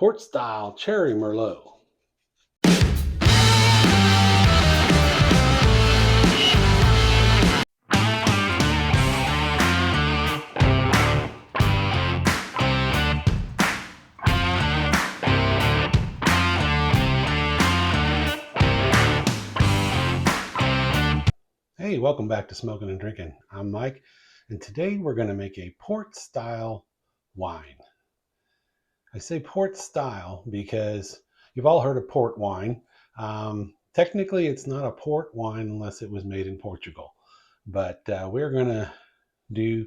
Port style cherry Merlot. Hey, welcome back to Smokin and Drinkin. I'm Mike, and today we're going to make a port style wine. I say port style because you've all heard of port wine. Technically, it's not a port wine unless it was made in Portugal, but we're going to do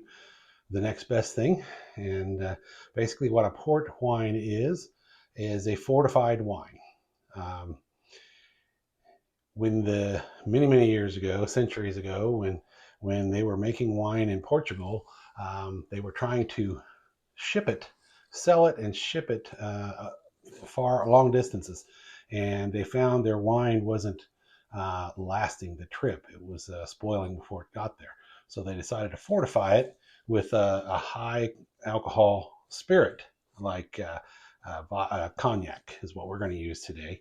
the next best thing. And basically what a port wine is a fortified wine. Many years ago, centuries ago, when they were making wine in Portugal, they were trying to sell it and ship it long distances, and they found their wine wasn't lasting the trip. It was spoiling before it got there. So they decided to fortify it with a high alcohol spirit, like cognac is what we're going to use today.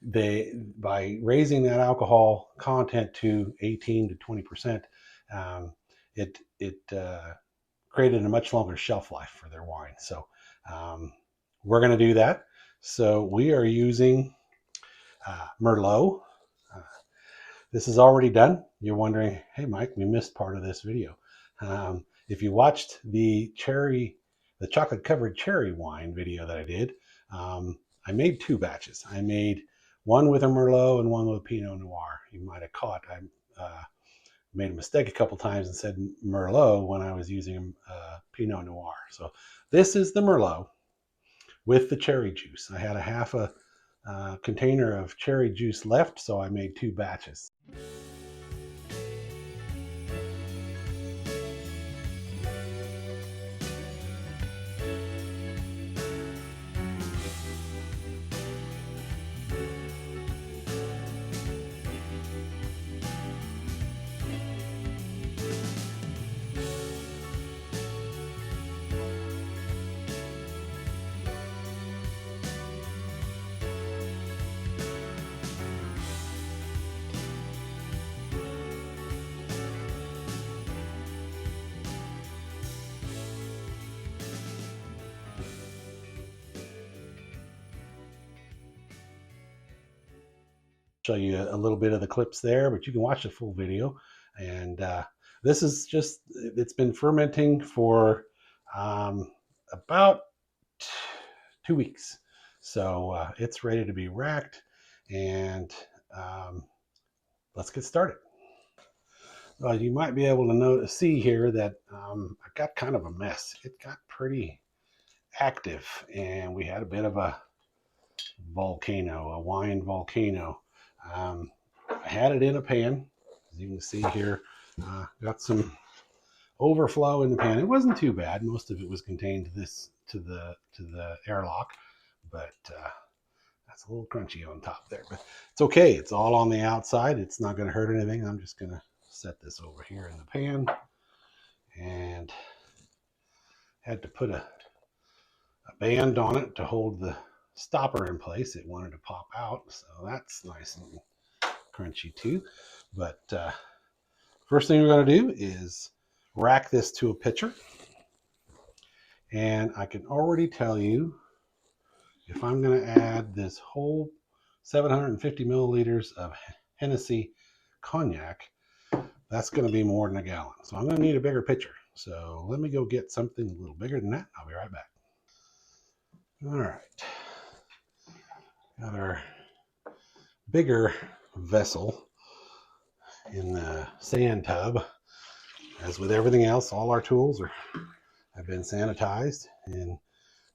By raising that alcohol content to 18 to 20%, it created a much longer shelf life for their wine. So we're going to do that. So we are using Merlot. This is already done. You're wondering, hey Mike, we missed part of this video. If you watched the chocolate covered cherry wine video that I did, I made two batches. I made one with a Merlot and one with Pinot Noir. You might have caught I made a mistake a couple times and said Merlot when I was using Pinot Noir. So this is the Merlot with the cherry juice. I had a half a container of cherry juice left, so I made two batches. Show you a little bit of the clips there, but you can watch the full video. And this is just, it's been fermenting for about 2 weeks. So it's ready to be racked, and let's get started. You might be able to see here that I got kind of a mess. It got pretty active, and we had a bit of a volcano, a wine volcano. I had it in a pan, as you can see here. Got some overflow in the pan. It wasn't too bad. Most of it was contained to the airlock, but that's a little crunchy on top there. But it's okay. It's all on the outside. It's not going to hurt anything. I'm just going to set this over here in the pan, and had to put a band on it to hold the stopper in place. It wanted to pop out, so that's nice and crunchy too. But first thing we're going to do is rack this to a pitcher, and I can already tell you, if I'm going to add this whole 750 milliliters of Hennessy cognac, that's going to be more than a gallon. So I'm going to need a bigger pitcher. So let me go get something a little bigger than that. I'll be right back. All right. Got our bigger vessel in the sand tub. As with everything else, all our tools have been sanitized in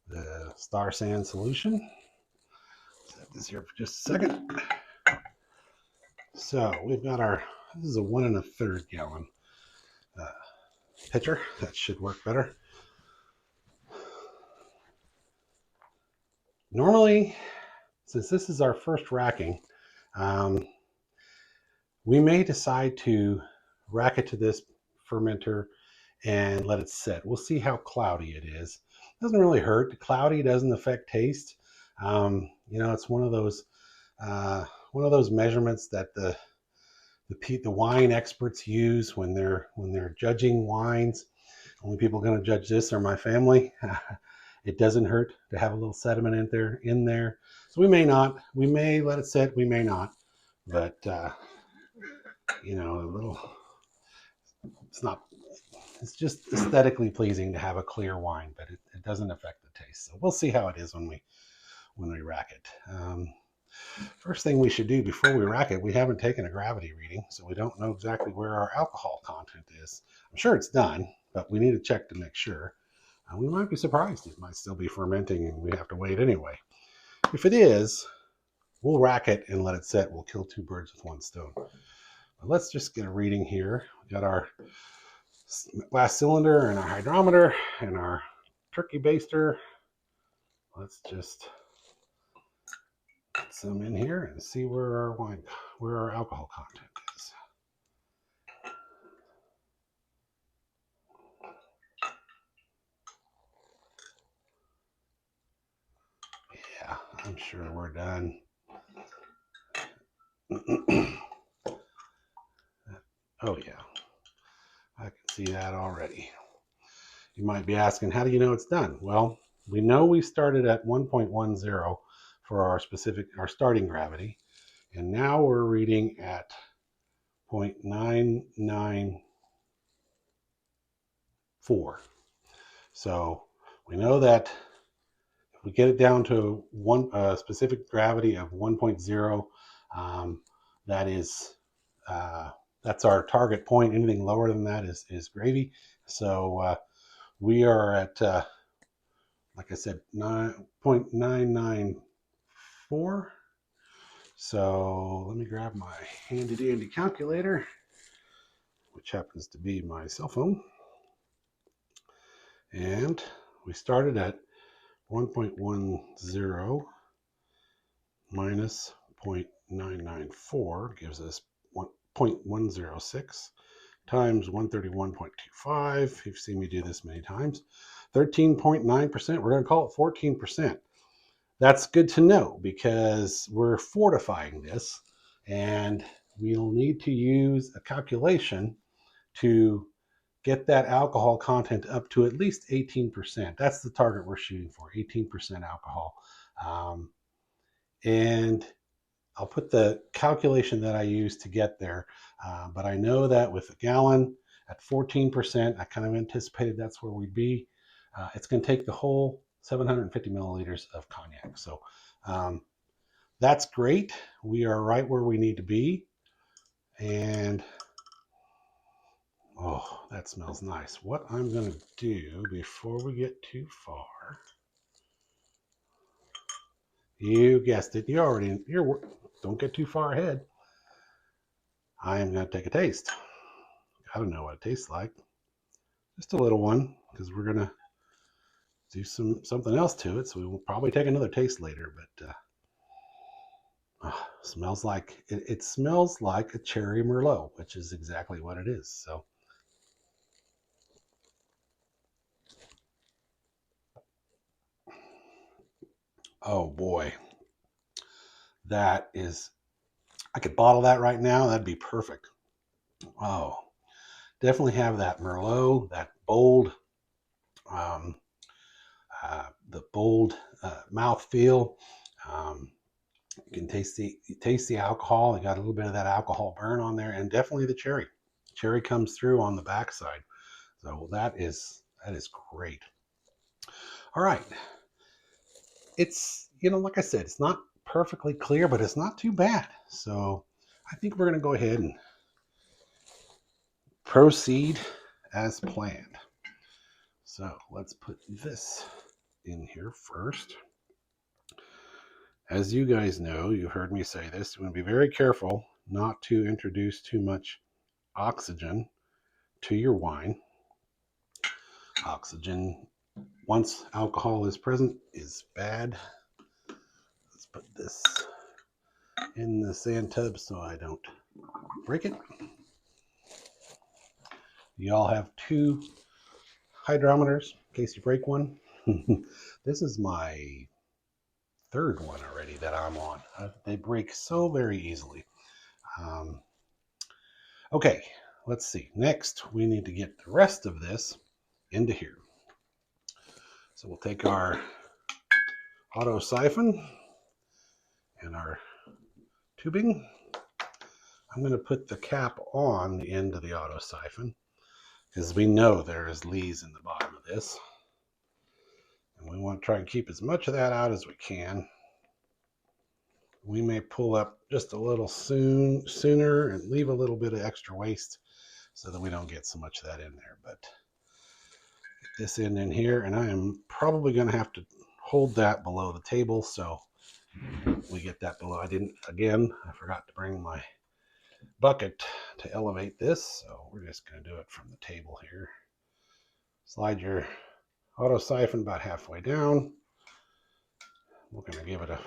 the Star Sand solution. Set this here for just a second. So we've got this is a 1 1/3 gallon pitcher. That should work better. Normally, since this is our first racking, we may decide to rack it to this fermenter and let it sit. We'll see how cloudy it is. doesn't really hurt. Cloudy doesn't affect taste. It's one of those measurements that the wine experts use when they're judging wines. Only people going to judge this are my family. It doesn't hurt to have a little sediment in there. So we may let it sit, we may not, but a little. It's not. It's just aesthetically pleasing to have a clear wine, but it doesn't affect the taste. So we'll see how it is when we rack it. First thing we should do before we rack it, we haven't taken a gravity reading, so we don't know exactly where our alcohol content is. I'm sure it's done, but we need to check to make sure. We might be surprised. It might still be fermenting and we have to wait anyway. If it is, we'll rack it and let it sit. We'll kill two birds with one stone. But let's just get a reading here. We got our glass cylinder and our hydrometer and our turkey baster. Let's just put some in here and see where our alcohol content is. Yeah, I'm sure we're done. Oh yeah, I can see that already. You might be asking, how do you know it's done? Well, we know we started at 1.10 for our starting gravity, and now we're reading at 0.994. So we know that if we get it down to one specific gravity of 1.0, that's our target point. Anything lower than that is gravy. So we are at, like I said, 9.994. So let me grab my handy dandy calculator, which happens to be my cell phone. And we started at 1.10 minus 0.994 gives us 0.106 times 131.25. You've seen me do this many times. 13.9%. We're going to call it 14%. That's good to know because we're fortifying this, and we'll need to use a calculation to get that alcohol content up to at least 18%. That's the target we're shooting for, 18% alcohol. And I'll put the calculation that I use to get there. But I know that with a gallon at 14%, I kind of anticipated that's where we'd be. It's going to take the whole 750 milliliters of cognac. So that's great. We are right where we need to be. And oh, that smells nice. What I'm going to do before we get too far, you guessed it, don't get too far ahead. I am going to take a taste. I don't know what it tastes like. Just a little one, because we're going to do something else to it. So we will probably take another taste later, but smells like it smells like a cherry Merlot, which is exactly what it is. So oh boy, I could bottle that right now. That'd be perfect. Oh, definitely have that Merlot, that bold, the bold mouthfeel. You can taste the alcohol. You got a little bit of that alcohol burn on there, and definitely the cherry. Cherry comes through on the backside. So that is great. All right. It's, like I said, it's not perfectly clear, but it's not too bad. So I think we're going to go ahead and proceed as planned. So let's put this in here first. As you guys know, you've heard me say this, you want to be very careful not to introduce too much oxygen to your wine. Oxygen, once alcohol is present, is bad. Let's put this in the sand tub so I don't break it. You all have two hydrometers in case you break one. This is my third one already that I'm on. They break so very easily. Um, okay, let's see. Next, we need to get the rest of this into here. So we'll take our auto siphon and our tubing. I'm going to put the cap on the end of the auto siphon because we know there is lees in the bottom of this. And we want to try and keep as much of that out as we can. We may pull up just a little sooner and leave a little bit of extra waste so that we don't get so much of that in there. But get this in here, and I am probably going to have to hold that below the table so we get that below. I forgot to bring my bucket to elevate this, so we're just going to do it from the table here. Slide your auto siphon about halfway down. We're going to give it a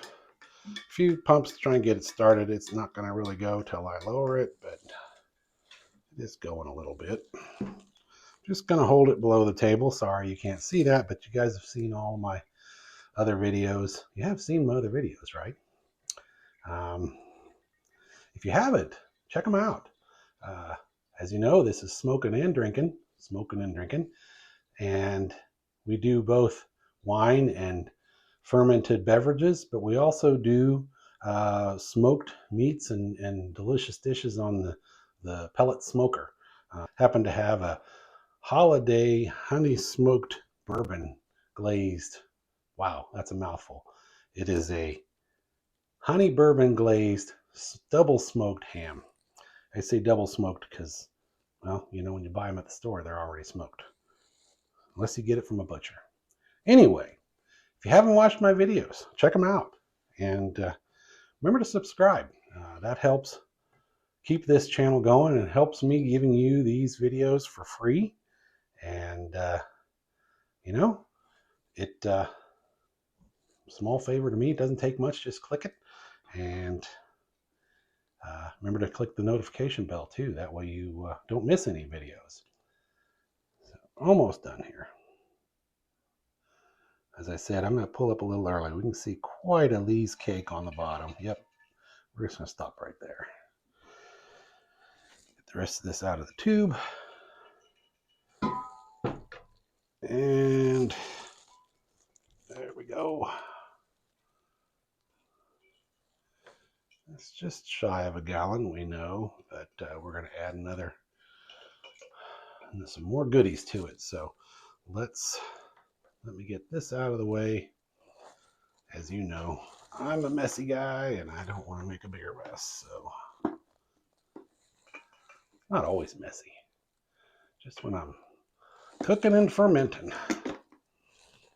few pumps to try and get it started. It's not going to really go till I lower it, but it is going a little bit. Just going to hold it below the table. Sorry you can't see that, but you guys have seen all of my other videos. You have seen my other videos, right? If you haven't, check them out. As you know, this is Smokin and Drinkin. Smokin and Drinkin. And we do both wine and fermented beverages, but we also do smoked meats and delicious dishes on the pellet smoker. Happen to have a holiday honey smoked bourbon glazed. Wow, that's a mouthful. It is a honey bourbon glazed double smoked ham. I say double smoked because, well, you know, when you buy them at the store, they're already smoked. Unless you get it from a butcher. Anyway, if you haven't watched my videos, check them out. And remember to subscribe. That helps keep this channel going and helps me giving you these videos for free. And, you know, it small favor to me. It doesn't take much. Just click it. And remember to click the notification bell too. That way you don't miss any videos. So, almost done here. As I said, I'm going to pull up a little early. We can see quite a Lee's cake on the bottom. Yep. We're just going to stop right there. Get the rest of this out of the tube. And there we go. It's just shy of a gallon, we know, but we're going to add some more goodies to it. So let me get this out of the way. As you know, I'm a messy guy and I don't want to make a bigger mess. So not always messy, just when I'm cooking and fermenting.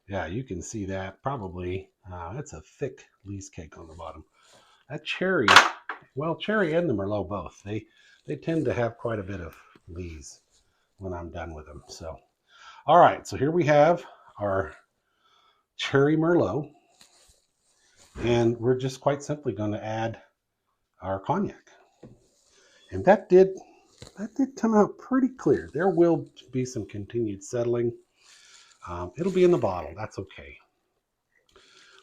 Yeah, you can see that probably. That's a thick Lee's cake on the bottom. That cherry, well, cherry and the Merlot both, they tend to have quite a bit of Lee's when I'm done with them. So, all right, so here we have our cherry Merlot, and we're just quite simply going to add our cognac. And that did come out pretty clear. There will be some continued settling. It'll be in the bottle. That's okay.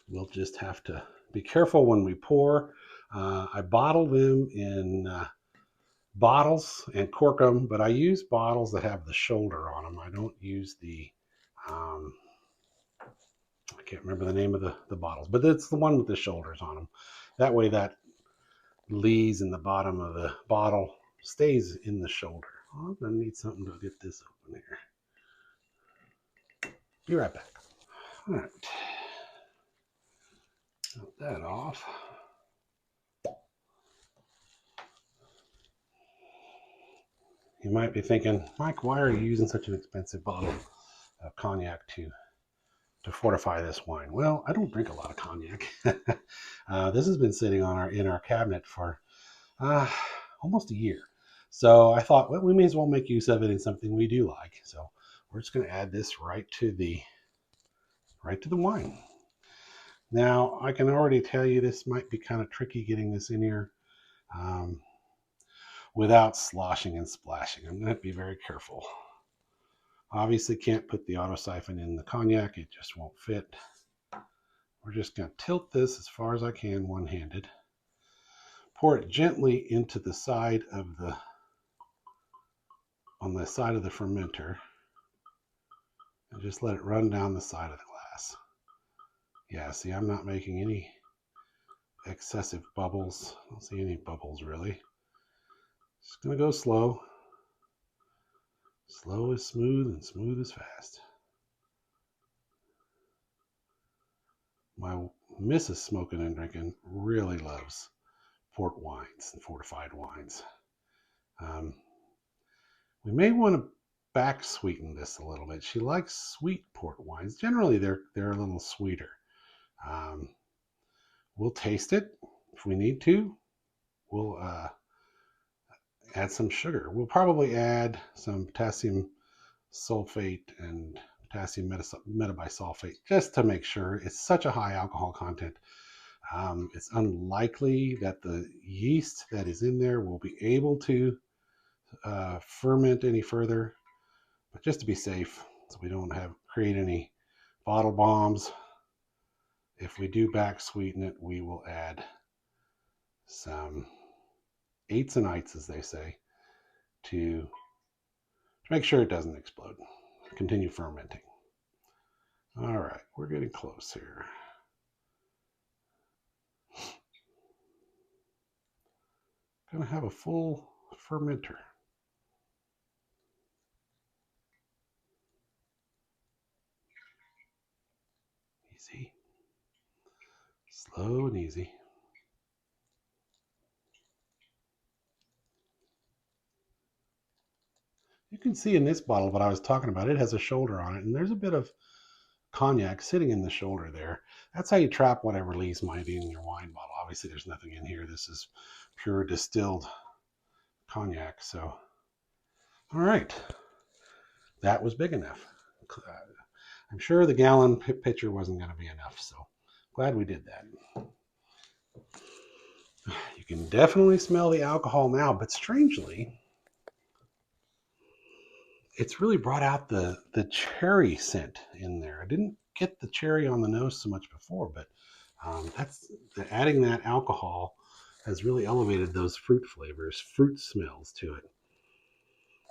We'll just have to be careful when we pour. I bottle them in bottles and cork them, but I use bottles that have the shoulder on them. I don't use the, I can't remember the name of the bottles, but it's the one with the shoulders on them. That way that lees in the bottom of the bottle stays in the shoulder. Oh, I'm going to need something to get this open here. Be right back. All right. Cut that off. You might be thinking, Mike, why are you using such an expensive bottle of cognac to fortify this wine? Well, I don't drink a lot of cognac. This has been sitting in our cabinet for almost a year. So I thought, well, we may as well make use of it in something we do like. So we're just going to add this right to the wine. Now, I can already tell you this might be kind of tricky getting this in here without sloshing and splashing. I'm going to be very careful. Obviously can't put the auto siphon in the cognac, it just won't fit. We're just going to tilt this as far as I can one-handed. Pour it gently into the side of on the side of the fermenter, and just let it run down the side of the glass. Yeah, see, I'm not making any excessive bubbles. I don't see any bubbles really. Just gonna go slow. Slow is smooth and smooth is fast. My Mrs. Smokin and Drinkin really loves port wines and fortified wines. We may want to back sweeten this a little bit. She likes sweet port wines. Generally, they're a little sweeter. We'll taste it if we need to. We'll add some sugar. We'll probably add some potassium sulfate and potassium metabisulfate just to make sure. It's such a high alcohol content. It's unlikely that the yeast that is in there will be able to ferment any further, but just to be safe, so we don't create any bottle bombs, if we do back sweeten it, we will add some 8s and 9s, as they say, to make sure it doesn't explode. Continue fermenting. All right, we're getting close here. Gonna have a full fermenter. Easy. Slow and easy. You can see in this bottle what I was talking about. It has a shoulder on it, and there's a bit of cognac sitting in the shoulder there. That's how you trap whatever lees might be in your wine bottle. Obviously, there's nothing in here. This is pure distilled cognac. So, all right, that was big enough. I'm sure the gallon pitcher wasn't going to be enough, so glad we did that. You can definitely smell the alcohol now, but strangely, it's really brought out the cherry scent in there. I didn't get the cherry on the nose so much before, but adding that alcohol has really elevated those fruit flavors, fruit smells to it.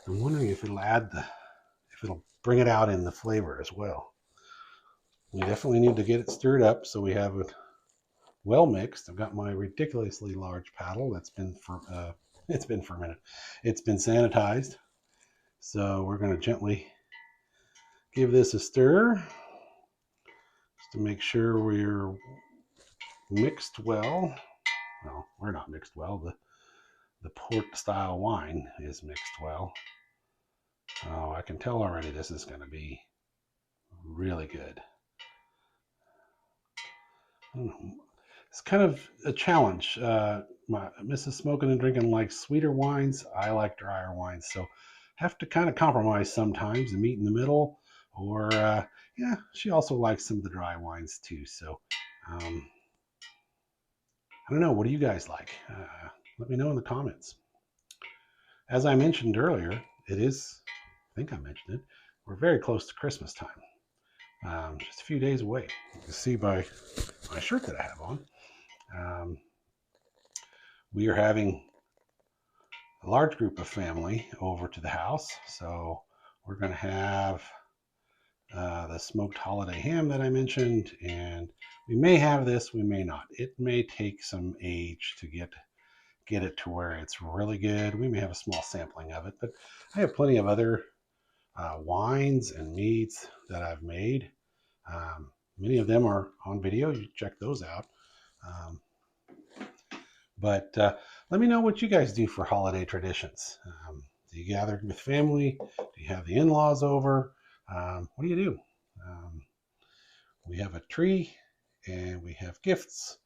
I'm wondering if it'll bring it out in the flavor as well. We definitely need to get it stirred up so we have it well mixed. I've got my ridiculously large paddle that's been it's been fermented. It's been sanitized. So we're going to gently give this a stir just to make sure we're mixed well. Well, we're not mixed well. The port style wine is mixed well. Oh, I can tell already this is going to be really good. It's kind of a challenge. My Mrs. Smokin and Drinkin likes sweeter wines. I like drier wines, so have to kind of compromise sometimes and meet in the middle. Or yeah, she also likes some of the dry wines too. So I don't know. What do you guys like? Let me know in the comments. As I mentioned earlier, I think I mentioned it, we're very close to Christmas time. Just a few days away. You can see by my shirt that I have on. We are having a large group of family over to the house. So we're going to have the smoked holiday ham that I mentioned, and we may have this, we may not. It may take some age to get it to where it's really good. We may have a small sampling of it, but I have plenty of other wines and meads that I've made. Many of them are on video. You check those out. But let me know what you guys do for holiday traditions. Do you gather with family? Do you have the in-laws over? What do you do? We have a tree, and we have gifts,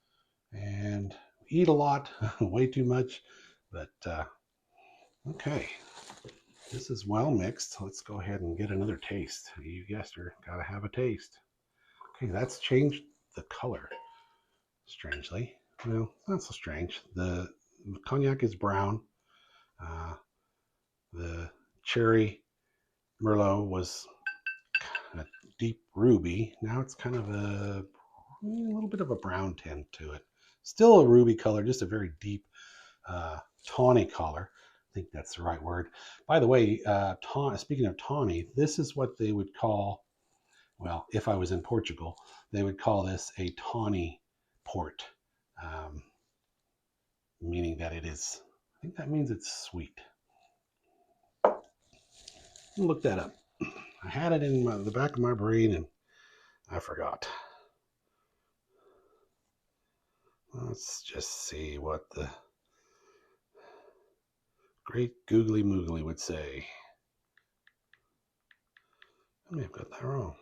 and we eat a lot, way too much. But okay, this is well mixed. Let's go ahead and get another taste. You guessed her, gotta have a taste. Okay, that's changed the color, strangely. Well, not so strange. The cognac is brown. The cherry Merlot was a deep ruby. Now it's kind of a little bit of a brown tint to it. Still a ruby color, just a very deep tawny color. I think that's the right word. By the way, speaking of tawny, this is what they would call, well, if I was in Portugal, they would call this a tawny port, meaning that it is, I think that means it's sweet. Look that up. I had it in the back of my brain and I forgot. Let's just see what the great googly moogly would say. I may have got that wrong.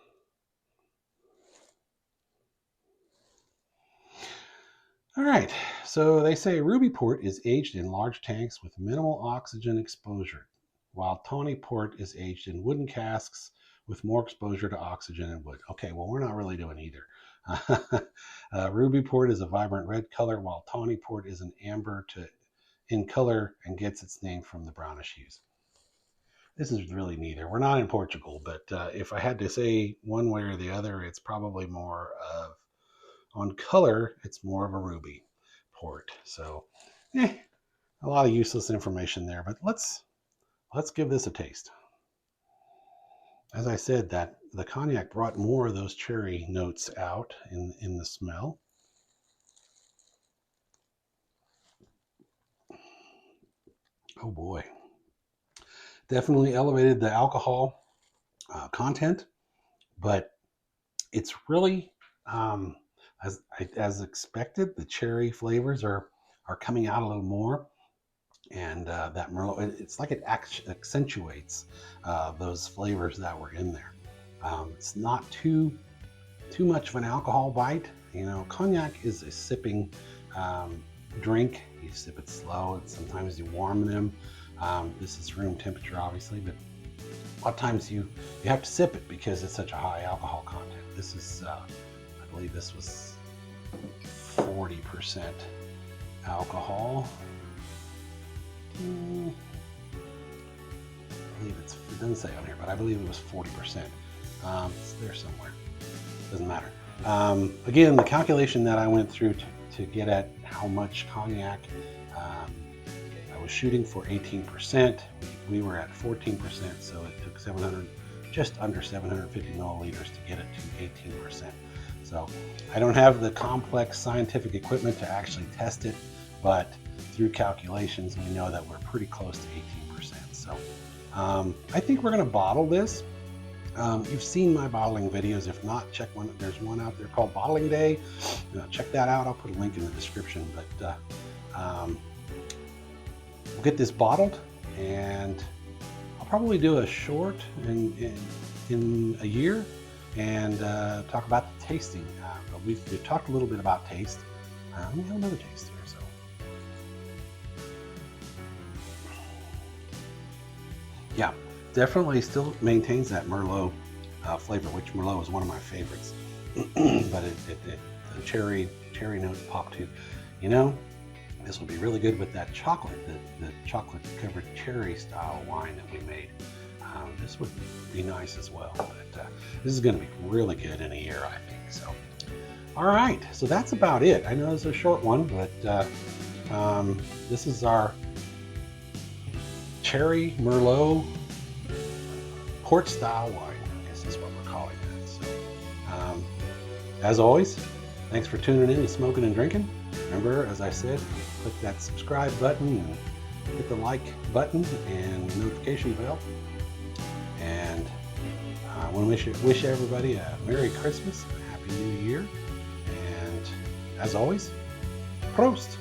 All right, so they say ruby port is aged in large tanks with minimal oxygen exposure, while tawny port is aged in wooden casks with more exposure to oxygen and wood. Okay, well, we're not really doing either. Ruby port is a vibrant red color, while tawny port is an amber in color and gets its name from the brownish hues. This is really neither. We're not in Portugal, but if I had to say one way or the other, it's probably more of, on color, it's more of a ruby port. So, a lot of useless information there, but let's give this a taste. As I said, that the cognac brought more of those cherry notes out in the smell. Oh boy. Definitely elevated the alcohol content, but it's really, as expected, the cherry flavors are coming out a little more. And that Merlot, it's like it accentuates those flavors that were in there. It's not too much of an alcohol bite. You know, cognac is a sipping drink. You sip it slow, and sometimes you warm them. This is room temperature, obviously, but a lot of times you have to sip it because it's such a high alcohol content. This is, I believe this was 40% alcohol. I believe it doesn't say on here, but I believe it was 40%. It's there somewhere. Doesn't matter. Again, the calculation that I went through to get at how much cognac, I was shooting for 18%. We were at 14%, so it took just under 750 milliliters to get it to 18%. So I don't have the complex scientific equipment to actually test it, but through calculations, we know that we're pretty close to 18%. So I think we're going to bottle this. You've seen my bottling videos. If not, check one. There's one out there called Bottling Day. Check that out. I'll put a link in the description. But we'll get this bottled, and I'll probably do a short in a year and talk about the tasting. We've talked a little bit about taste. Let me have another taste here. So. Yeah, definitely still maintains that Merlot flavor, which Merlot is one of my favorites. But the cherry notes pop too. You know, this will be really good with that chocolate, the chocolate covered cherry style wine that we made. This would be nice as well. But this is going to be really good in a year, I think. So, all right, so that's about it. I know it's a short one, but this is our cherry Merlot port style wine, I guess is what we're calling that. So, as always, thanks for tuning in to Smokin' and Drinkin'. Remember, as I said, click that subscribe button and hit the like button and the notification bell. And I want to wish everybody a Merry Christmas, a Happy New Year, and as always, Prost!